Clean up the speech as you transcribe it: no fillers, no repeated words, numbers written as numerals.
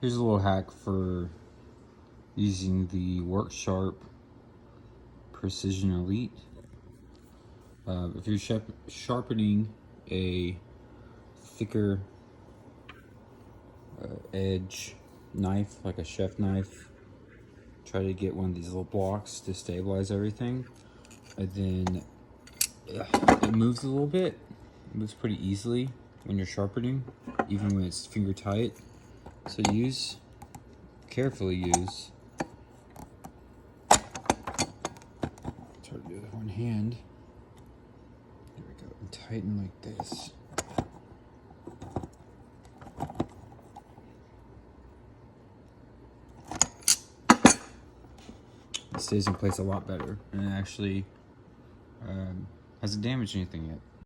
Here's a little hack for using the Worksharp Precision Elite. If you're sharpening a thicker edge knife, like a chef knife, try to get one of these little blocks to stabilize everything. And then it moves a little bit. It moves pretty easily when you're sharpening, even when it's finger tight. So carefully use. Try to do it with one hand. There we go. And tighten like this. It stays in place a lot better, and it actually hasn't damaged anything yet.